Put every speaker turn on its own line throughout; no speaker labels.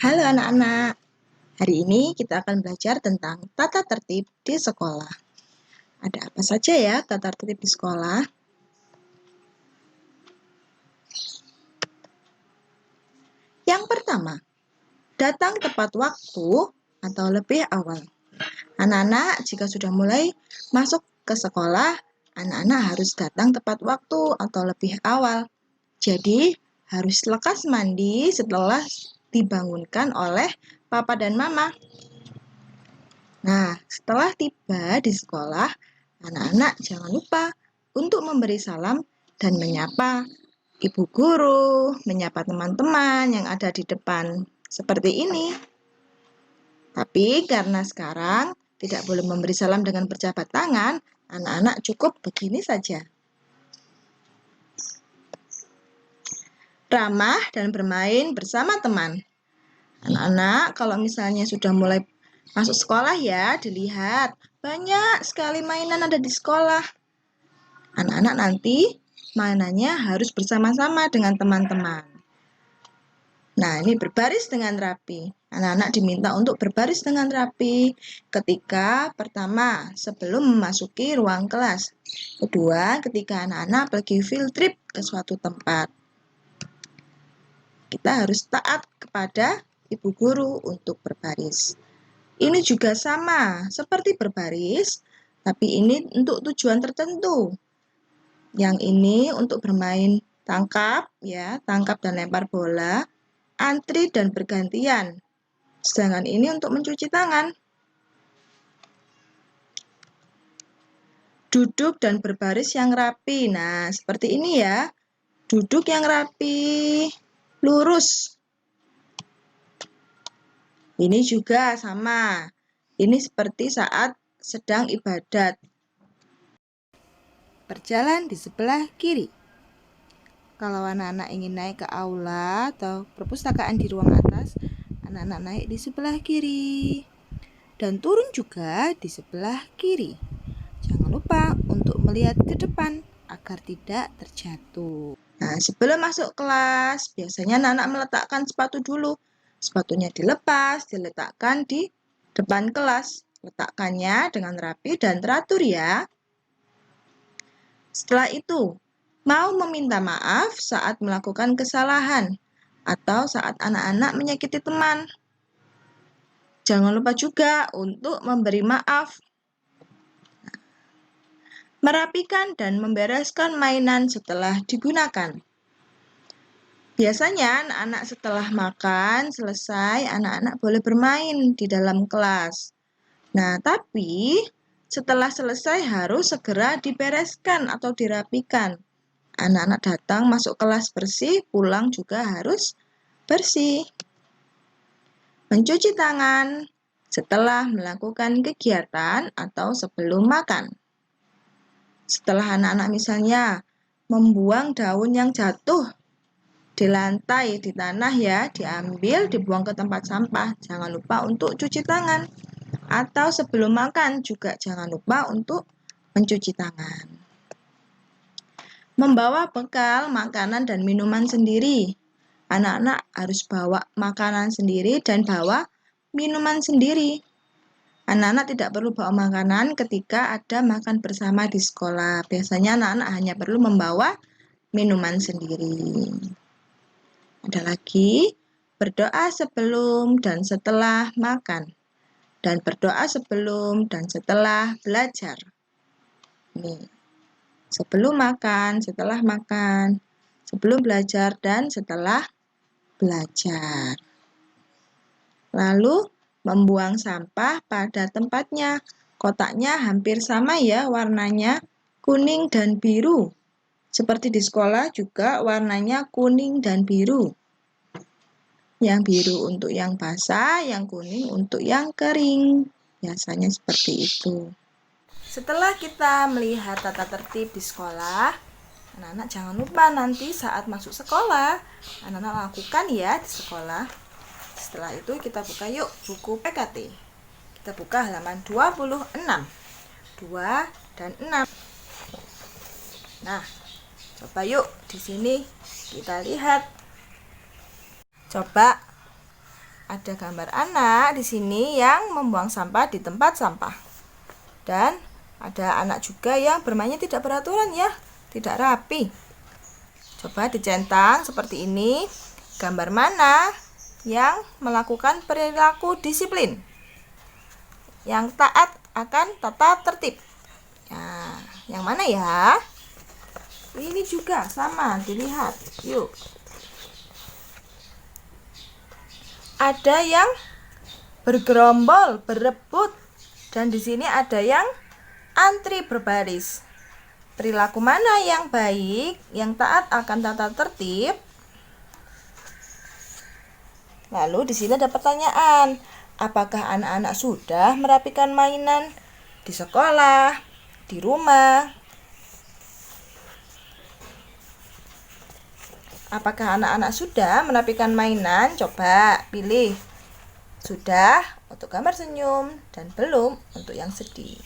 Halo anak-anak, hari ini kita akan belajar tentang tata tertib di sekolah. Ada apa saja ya tata tertib di sekolah? Yang pertama, datang tepat waktu atau lebih awal. Anak-anak jika sudah mulai masuk ke sekolah, anak-anak harus datang tepat waktu atau lebih awal. Jadi, harus lekas mandi setelah dibangunkan oleh papa dan mama. Nah, setelah tiba di sekolah, anak-anak jangan lupa untuk memberi salam dan menyapa ibu guru, menyapa teman-teman yang ada di depan seperti ini. Tapi karena sekarang tidak boleh memberi salam dengan berjabat tangan, anak-anak cukup begini saja. Ramah dan bermain bersama teman. Anak-anak, kalau misalnya sudah mulai masuk sekolah ya, dilihat banyak sekali mainan ada di sekolah. Anak-anak nanti mainannya harus bersama-sama dengan teman-teman. Nah, ini berbaris dengan rapi. Anak-anak diminta untuk berbaris dengan rapi ketika pertama sebelum memasuki ruang kelas. Kedua, ketika anak-anak pergi field trip ke suatu tempat. Kita harus taat kepada ibu guru untuk berbaris. Ini juga sama seperti berbaris, tapi ini untuk tujuan tertentu. Yang ini untuk bermain tangkap, ya, tangkap dan lempar bola, antri dan bergantian. Sedangkan ini untuk mencuci tangan. Duduk dan berbaris yang rapi. Nah, seperti ini ya. Duduk yang rapi, lurus. Ini juga sama. Ini seperti saat sedang ibadat. Berjalan di sebelah kiri. Kalau anak-anak ingin naik ke aula atau perpustakaan di ruang atas, anak-anak naik di sebelah kiri. Dan turun juga di sebelah kiri. Jangan lupa untuk melihat ke depan agar tidak terjatuh. Nah, sebelum masuk kelas, biasanya anak-anak meletakkan sepatu dulu. Sepatunya dilepas, diletakkan di depan kelas. Letakkannya dengan rapi dan teratur ya. Setelah itu, mau meminta maaf saat melakukan kesalahan atau saat anak-anak menyakiti teman. Jangan lupa juga untuk memberi maaf. Merapikan dan membereskan mainan setelah digunakan. Biasanya anak-anak setelah makan selesai, anak-anak boleh bermain di dalam kelas. Nah, tapi setelah selesai harus segera dibereskan atau dirapikan. Anak-anak datang masuk kelas bersih, pulang juga harus bersih. Mencuci tangan setelah melakukan kegiatan atau sebelum makan. Setelah anak-anak misalnya membuang daun yang jatuh di lantai, di tanah ya, diambil, dibuang ke tempat sampah. Jangan lupa untuk cuci tangan. Atau sebelum makan juga jangan lupa untuk mencuci tangan. Membawa bekal makanan dan minuman sendiri. Anak-anak harus bawa makanan sendiri dan bawa minuman sendiri. Anak-anak tidak perlu bawa makanan ketika ada makan bersama di sekolah. Biasanya anak-anak hanya perlu membawa minuman sendiri. Ada lagi, berdoa sebelum dan setelah makan. Dan berdoa sebelum dan setelah belajar. Nih, sebelum makan, setelah makan, sebelum belajar, dan setelah belajar. Lalu, membuang sampah pada tempatnya. Kotaknya hampir sama ya warnanya, kuning dan biru. Seperti di sekolah juga warnanya kuning dan biru. Yang biru untuk yang basah, yang kuning untuk yang kering. Biasanya seperti itu. Setelah kita melihat tata tertib di sekolah, anak-anak jangan lupa nanti saat masuk sekolah, anak-anak lakukan ya di sekolah. Setelah itu kita buka yuk buku PKT. Kita buka halaman 26. 2 dan 6. Nah, coba yuk di sini kita lihat. Coba ada gambar anak di sini yang membuang sampah di tempat sampah. Dan ada anak juga yang bermainnya tidak beraturan ya, tidak rapi. Coba dicentang seperti ini. Gambar mana yang melakukan perilaku disiplin, yang taat akan tata tertib? Nah, yang mana ya? Ini juga sama, dilihat. Yuk. Ada yang bergerombol, berebut, dan di sini ada yang antri berbaris. Perilaku mana yang baik, yang taat akan tata tertib? Lalu di sini ada pertanyaan, apakah anak-anak sudah merapikan mainan di sekolah, di rumah? Apakah anak-anak sudah merapikan mainan? Coba pilih. Sudah untuk gambar senyum dan belum untuk yang sedih.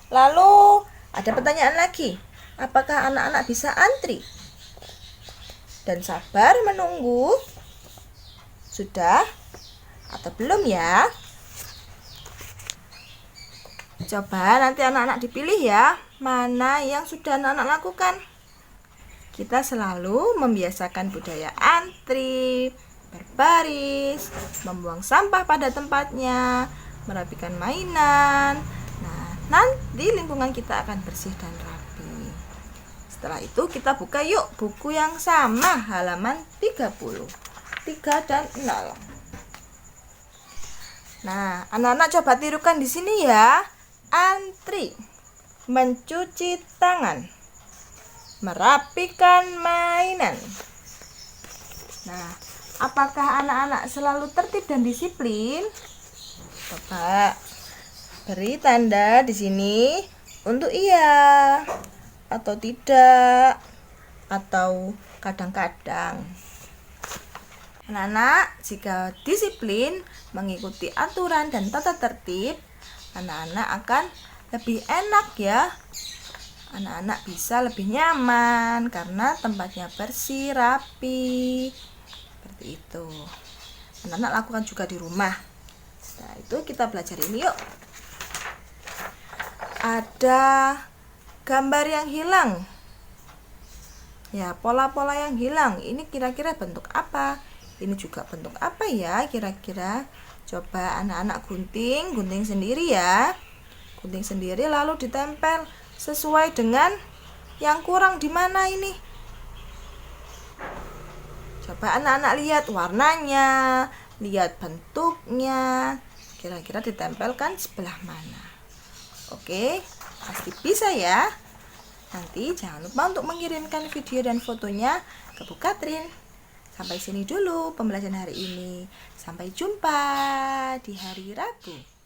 Lalu ada pertanyaan lagi. Apakah anak-anak bisa antri dan sabar menunggu? Sudah atau belum ya? Coba nanti anak-anak dipilih ya, mana yang sudah anak-anak lakukan. Kita selalu membiasakan budaya antri, berbaris, membuang sampah pada tempatnya, merapikan mainan. Nah, nanti lingkungan kita akan bersih dan rapi. Setelah itu kita buka yuk buku yang sama, halaman 30, 3 dan 0. Nah, anak-anak coba tirukan di sini ya. Antri, mencuci tangan, merapikan mainan. Nah, apakah anak-anak selalu tertib dan disiplin? Coba beri tanda di sini untuk iya atau tidak atau kadang-kadang. Anak-anak, jika disiplin mengikuti aturan dan tata tertib, anak-anak akan lebih enak ya. Anak-anak bisa lebih nyaman karena tempatnya bersih, rapi. Seperti itu. Anak-anak lakukan juga di rumah. Nah, itu kita belajar ini yuk. Ada gambar yang hilang. Ya, pola-pola yang hilang. Ini kira-kira bentuk apa? Ini juga bentuk apa ya kira-kira? Coba anak-anak gunting sendiri ya. Gunting sendiri lalu ditempel sesuai dengan yang kurang di mana ini. Coba anak-anak lihat warnanya, lihat bentuknya. Kira-kira ditempelkan sebelah mana? Oke, pasti bisa ya. Nanti jangan lupa untuk mengirimkan video dan fotonya ke Bu Katrin. Sampai sini dulu pembelajaran hari ini. Sampai jumpa di hari Rabu.